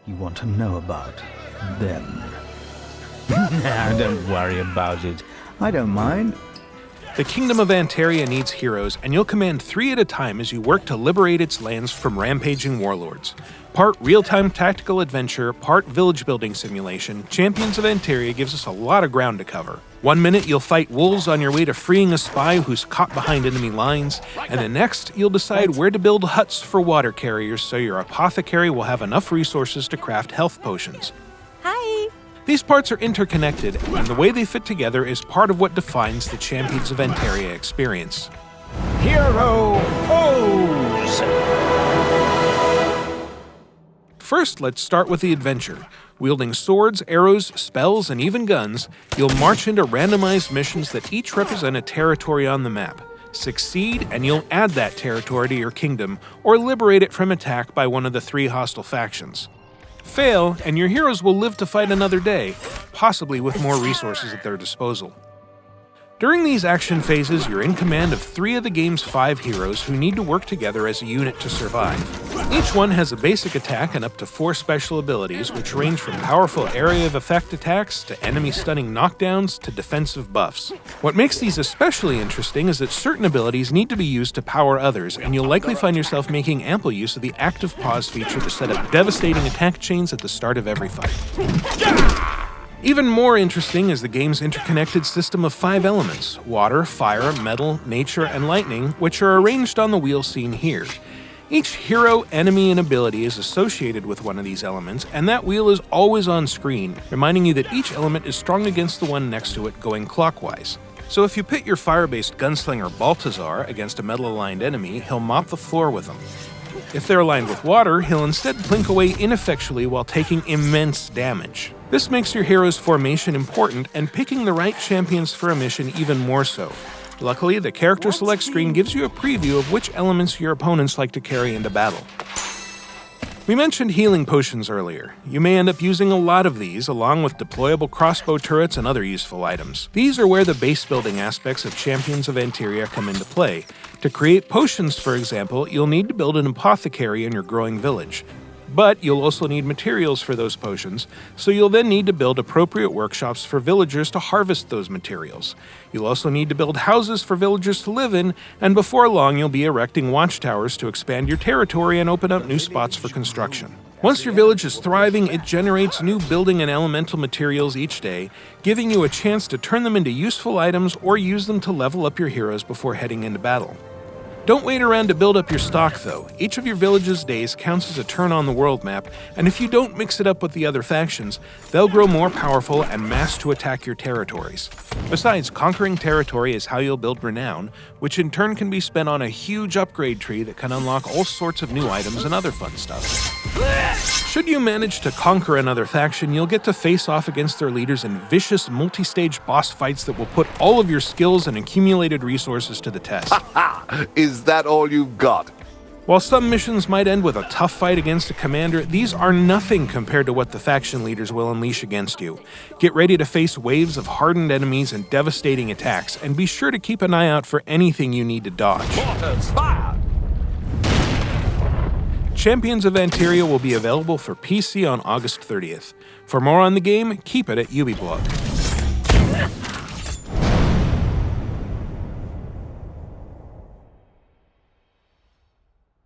You want to know about them? Nah, don't worry about it. I don't mind. The Kingdom of Anteria needs heroes, and you'll command 3 at a time as you work to liberate its lands from rampaging warlords. Part real-time tactical adventure, part village-building simulation, Champions of Anteria gives us a lot of ground to cover. One minute you'll fight wolves on your way to freeing a spy who's caught behind enemy lines, and the next you'll decide where to build huts for water carriers so your apothecary will have enough resources to craft health potions. Hi! These parts are interconnected, and the way they fit together is part of what defines the Champions of Anteria experience. Hero pose! First, let's start with the adventure. Wielding swords, arrows, spells, and even guns, you'll march into randomized missions that each represent a territory on the map. Succeed, and you'll add that territory to your kingdom, or liberate it from attack by one of the 3 hostile factions. Fail, and your heroes will live to fight another day, possibly with more resources at their disposal. During these action phases, you're in command of 3 of the game's 5 heroes who need to work together as a unit to survive. Each one has a basic attack and up to 4 special abilities, which range from powerful area of effect attacks to enemy stunning knockdowns to defensive buffs. What makes these especially interesting is that certain abilities need to be used to power others, and you'll likely find yourself making ample use of the active pause feature to set up devastating attack chains at the start of every fight. Even more interesting is the game's interconnected system of 5 elements: water, fire, metal, nature, and lightning, which are arranged on the wheel seen here. Each hero, enemy, and ability is associated with one of these elements, and that wheel is always on screen, reminding you that each element is strong against the one next to it going clockwise. So if you pit your fire-based gunslinger Baltazar against a metal-aligned enemy, he'll mop the floor with them. If they're aligned with water, he'll instead blink away ineffectually while taking immense damage. This makes your hero's formation important, and picking the right champions for a mission even more so. Luckily, the character select screen gives you a preview of which elements your opponents like to carry into battle. We mentioned healing potions earlier. You may end up using a lot of these, along with deployable crossbow turrets and other useful items. These are where the base building aspects of Champions of Anteria come into play. To create potions, for example, you'll need to build an apothecary in your growing village. But you'll also need materials for those potions, so you'll then need to build appropriate workshops for villagers to harvest those materials. You'll also need to build houses for villagers to live in, and before long you'll be erecting watchtowers to expand your territory and open up new spots for construction. Once your village is thriving, it generates new building and elemental materials each day, giving you a chance to turn them into useful items or use them to level up your heroes before heading into battle. Don't wait around to build up your stock, though. Each of your village's days counts as a turn on the world map, and if you don't mix it up with the other factions, they'll grow more powerful and mass to attack your territories. Besides, conquering territory is how you'll build renown, which in turn can be spent on a huge upgrade tree that can unlock all sorts of new items and other fun stuff. Should you manage to conquer another faction, you'll get to face off against their leaders in vicious multi-stage boss fights that will put all of your skills and accumulated resources to the test. Is that all you've got? While some missions might end with a tough fight against a commander, these are nothing compared to what the faction leaders will unleash against you. Get ready to face waves of hardened enemies and devastating attacks, and be sure to keep an eye out for anything you need to dodge. Mortars fired! Champions of Anteria will be available for PC on August 30th. For more on the game, keep it at Ubisoft.